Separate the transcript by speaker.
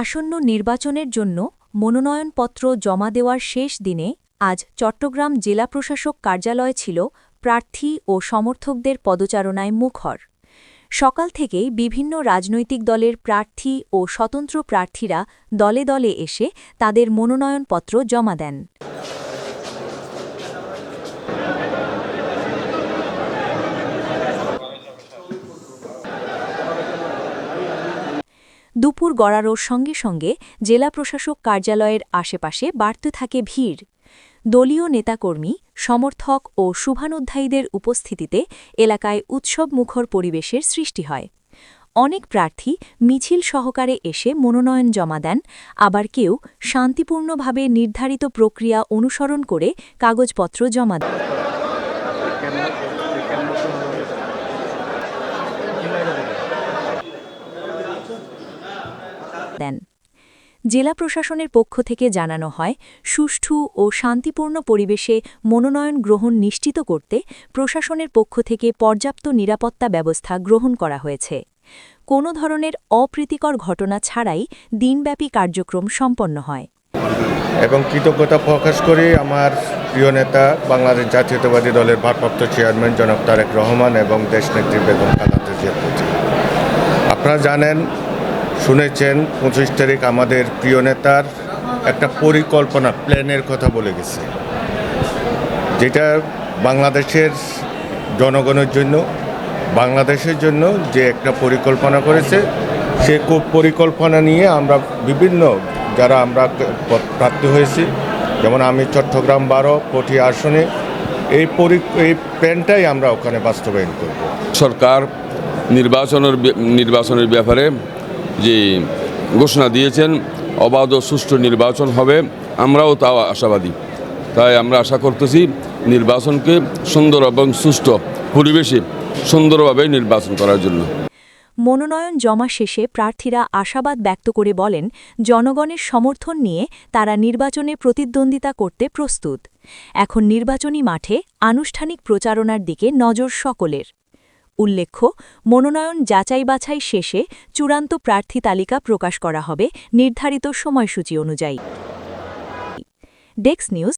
Speaker 1: আসন্ন নির্বাচনের জন্য মনোনয়নপত্র জমা দেওয়ার শেষ দিনে আজ চট্টগ্রাম জেলা প্রশাসক কার্যালয় ছিল প্রার্থী ও সমর্থকদের পদচারণায় মুখর। সকাল থেকেই বিভিন্ন রাজনৈতিক দলের প্রার্থী ও স্বতন্ত্র প্রার্থীরা দলে দলে এসে তাদের মনোনয়নপত্র জমা দেন। দুপুর গড়ানোর সঙ্গে সঙ্গে জেলা প্রশাসক কার্যালয়ের আশেপাশে বাড়তে থাকে ভিড়। দলীয় নেতাকর্মী, সমর্থক ও শুভানুধ্যায়ীদের উপস্থিতিতে এলাকায় উৎসবমুখর পরিবেশের সৃষ্টি হয়। অনেক প্রার্থী মিছিল সহকারে এসে মনোনয়ন জমা দেন, আবার কেউ শান্তিপূর্ণভাবে নির্ধারিত প্রক্রিয়া অনুসরণ করে কাগজপত্র জমা দেন। জেলা প্রশাসনের পক্ষ থেকে জানানো হয়, সুষ্ঠু ও শান্তিপূর্ণ পরিবেশে মনোনয়ন গ্রহণ নিশ্চিত করতে প্রশাসনের পক্ষ থেকে পর্যাপ্ত নিরাপত্তা ব্যবস্থা গ্রহণ করা হয়েছে। কোনো ধরনের অপ্রীতিকর ঘটনা ছাড়াই দিনব্যাপী কার্যক্রম সম্পন্ন হয়।
Speaker 2: এবং কৃতজ্ঞতা প্রকাশ করি আমার প্রিয় নেতা বাংলাদেশ জাতীয়তাবাদী দলের ভারপ্রাপ্ত চেয়ারম্যান জনাব তারেক রহমান এবং দেশনেত্রী বেগম খালেদা জিয়ার প্রতি। আপনারা জানেন, শুনেছেন 25 তারিখ আমাদের প্রিয় নেতার একটা পরিকল্পনা প্ল্যানের কথা বলে গেছে, যেটা বাংলাদেশের জনগণের জন্য, বাংলাদেশের জন্য যে একটা পরিকল্পনা করেছে, সে পরিকল্পনা নিয়ে আমরা বিভিন্ন যারা আমরা প্রার্থী হয়েছি, যেমন আমি চট্টগ্রাম 12 পটি আসনে এই প্ল্যানটাই আমরা ওখানে বাস্তবায়ন করব।
Speaker 3: সরকার নির্বাচনের ব্যাপারে যে ঘোষণা দিয়েছেন, অবাধ ও সুষ্ঠু নির্বাচন হবে, আমরাও তাও আশাবাদী। তাই আমরা আশা করতেছি নির্বাচনকে সুন্দর এবং সুষ্ঠু পরিবেশে সুন্দরভাবে নির্বাচন করার জন্য।
Speaker 1: মনোনয়ন জমা শেষে প্রার্থীরা আশাবাদ ব্যক্ত করে বলেন, জনগণের সমর্থন নিয়ে তারা নির্বাচনে প্রতিদ্বন্দ্বিতা করতে প্রস্তুত। এখন নির্বাচনী মাঠে আনুষ্ঠানিক প্রচারণার দিকে নজর সকলের। উল্লেখ্য, মনোনয়ন যাচাই-বাছাই শেষে চূড়ান্ত প্রার্থী তালিকা প্রকাশ করা হবে নির্ধারিত সময়সূচি অনুযায়ী। Desk news.